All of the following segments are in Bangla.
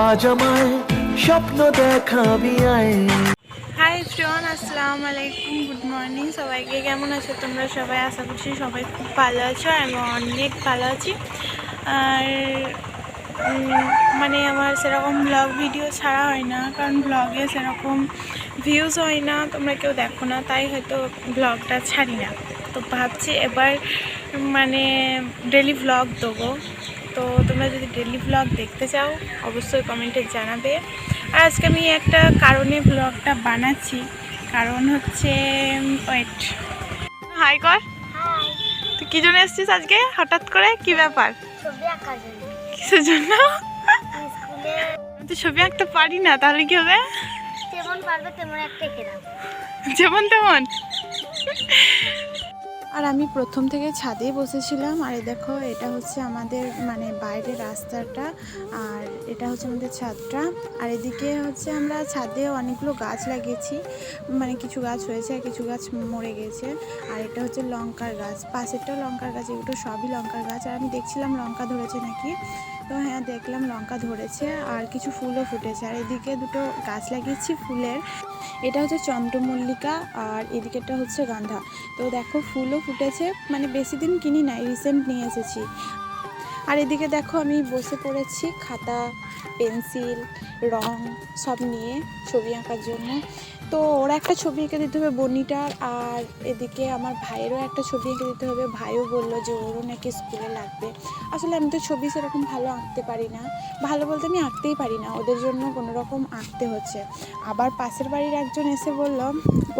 আজ আমায় স্বপ্ন দেখাবি আয়। হাই এভরিওয়ান, আসসালামু আলাইকুম, গুড মর্নিং সবাইকে। কেমন আছো তোমরা সবাই? আশা করছি সবাই খুব ভালো আছো। আমি অনেক ভালো আছি। আর মানে আমার সেরকম ব্লগ ভিডিও ছাড়া হয় না, কারণ ব্লগে সেরকম ভিউজ হয় না, তোমরা কেউ দেখো না, তাই হয়তো ব্লগটা ছাড়ি না। তো ভাবছি এবার মানে ডেলি ব্লগ দেবো। তো তোমরা যদি ডেলি ব্লগ দেখতে চাও অবশ্যই কমেন্টে জানাবে। আর আজকে আমি একটা কারণে ব্লগটা বানাচ্ছি, কারণ হচ্ছে ওয়েট, হাই কর। তুই কী জন্য এসেছিস আজকে হঠাৎ করে? কি ব্যাপার? ছবি আঁকার জন্য। কিসের জন্য? স্কুলে আমি তো ছবি আঁকতে পারি না, তাহলে কি হবে? যেমন পারবে তেমন একটা এঁকে দাও। যেমন তেমন। আর আমি প্রথম থেকে ছাদেই বসেছিলাম। আর দেখো, এটা হচ্ছে আমাদের মানে বাইরের রাস্তাটা, আর এটা হচ্ছে আমাদের ছাদটা। আর এদিকে হচ্ছে আমরা ছাদে অনেকগুলো গাছ লাগিয়েছি, মানে কিছু গাছ হয়েছে আর কিছু গাছ মরে গেছে। আর এটা হচ্ছে লঙ্কার গাছ, পাশেরটাও লঙ্কার গাছ, এগুলো সবই লঙ্কার গাছ। আর আমি দেখছিলাম লঙ্কা ধরেছে নাকি, তো হ্যাঁ দেখলাম লঙ্কা ধরেছে আর কিছু ফুলও ফুটেছে। আর এদিকে দুটো গাছ লাগিয়েছি ফুলের, এটা হচ্ছে চন্দ্রমল্লিকা আর এদিকেটা হচ্ছে গাঁধা। তো দেখো ফুলও ফুটেছে, মানে বেশি দিন কিনি নাই, রিসেন্ট নিয়ে এসেছি। আর এদিকে দেখো আমি বসে পড়েছি খাতা, পেন্সিল, রং সব নিয়ে ছবি আঁকার জন্য। তো ওরা একটা ছবি এঁকে দিতে হবে বনিটার, আর এদিকে আমার ভাইয়েরও একটা ছবি এঁকে দিতে হবে। ভাইও বললো যে ওরও নাকি স্কুলে লাগবে। আসলে আমি তো ছবি সেরকম ভালো আঁকতে পারি না, ভালো বলতে আমি আঁকতেই পারি না, ওদের জন্য কোনো রকম আঁকতে হচ্ছে। আবার পাশের বাড়ির একজন এসে বলল,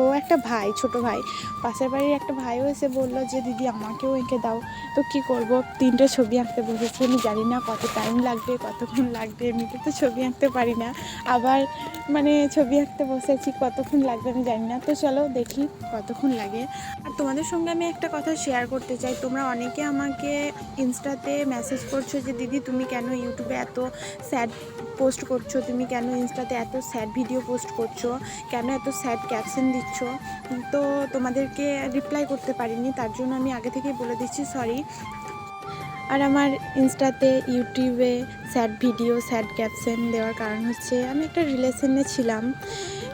ও একটা ভাই, ছোট ভাই, পাশের বাড়ির একটা ভাইও এসে বললো যে দিদি আমাকেও এঁকে দাও। তো কি করব, তিনটে ছবি আঁকতে বসেছি। আমি জানি না কত টাইম লাগবে, কতক্ষণ লাগবে, এমনিতে তো ছবি আঁকতে পারি না, আবার মানে ছবি আঁকতে বসেছি, কতক্ষণ লাগবে আমি জানি না। তো চলো দেখি কতক্ষণ লাগে। আর তোমাদের সঙ্গে আমি একটা কথা শেয়ার করতে চাই। তোমরা অনেকে আমাকে ইনস্টাতে মেসেজ করছো যে দিদি তুমি কেন ইউটিউবে এত স্যাড পোস্ট করছো, তুমি কেন ইনস্টাতে এত স্যাড ভিডিও পোস্ট করছো, কেন এত স্যাড ক্যাপশন দিচ্ছ। তো তোমাদেরকে রিপ্লাই করতে পারিনি, তার জন্য আমি আগে থেকেই বলে দিচ্ছি সরি। আর আমার ইনস্টাতে ইউটিউবে স্যাড ভিডিও স্যাড ক্যাপশন দেওয়ার কারণ হচ্ছে আমি একটা রিলেশনে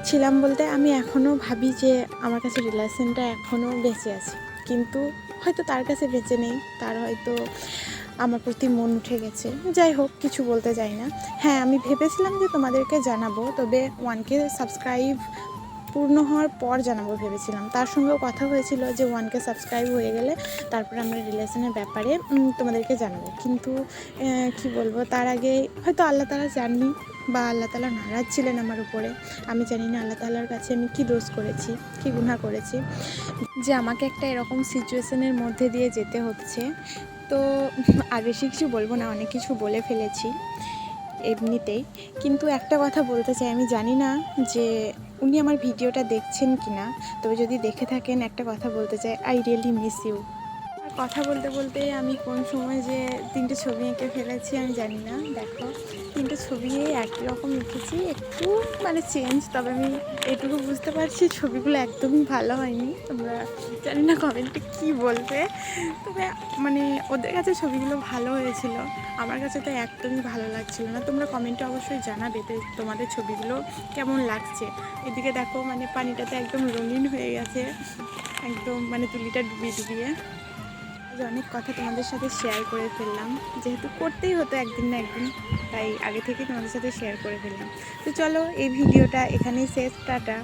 ছিলাম বলতে আমি এখনও ভাবি যে আমার কাছে রিলেশনটা এখনও বেঁচে আছে, কিন্তু হয়তো তার কাছে বেঁচে নেই, তার হয়তো আমার প্রতি মন উঠে গেছে। যাই হোক, কিছু বলতে চাই না। হ্যাঁ, আমি ভেবেছিলাম যে তোমাদেরকে জানাবো, তবে 1K সাবস্ক্রাইব পূর্ণ হওয়ার পর জানাবো ভেবেছিলাম। তার সঙ্গেও কথা হয়েছিল যে 1K সাবস্ক্রাইব হয়ে গেলে তারপরে আমরা রিলেশনের ব্যাপারে তোমাদেরকে জানাবো। কিন্তু কি বলবো, তার আগে হয়তো আল্লাহ তাআলা জাননি, বা আল্লাহ তাআলা নারাজ ছিলেন আমার উপরে। আমি জানি না আল্লাহ তাআলার কাছে আমি কী দোষ করেছি, কী গুনাহ করেছি যে আমাকে একটা এরকম সিচুয়েশনের মধ্যে দিয়ে যেতে হচ্ছে। তো আর বেশি কিছু বলবো না, অনেক কিছু বলে ফেলেছি এমনিতেই। কিন্তু একটা কথা বলতে চাই, আমি জানি না যে উনি আমার ভিডিওটা দেখছেন কি না, তবে যদি দেখে থাকেন একটা কথা বলতে চাই, আই রিয়েলি মিস ইউ। আর কথা বলতে বলতে আমি কোন সময় যে তিনটে ছবি এঁকে ফেলেছি আমি জানি না। দেখো, তিনটে ছবি একই রকম এঁকেছি, একটু মানে চেঞ্জ, তবে আমি এটুকু বুঝতে পারছি ছবিগুলো একদমই ভালো হয়নি। তোমরা জানি না কমেন্টে কী বলবে, তবে মানে ওদের কাছে ছবিগুলো ভালো হয়েছিল, আমার কাছে তো একদমই ভালো লাগছিল না। তোমরা কমেন্টে অবশ্যই জানাবে তোমাদের ছবিগুলো কেমন লাগছে। এদিকে দেখো, মানে পানিটাতে একদম রঙিন হয়ে গেছে, একদম মানে তুলিটা ডুবিয়ে ডুবিয়ে। আজ অনেক কথা তোমাদের সাথে শেয়ার করে ফেললাম, যেহেতু করতেই হতো একদিন না একদিন, তাই আগে থেকে তোমাদের সাথে শেয়ার করে ফেললাম। তো চলো, এই ভিডিওটা এখানেই শেষ, টাটা।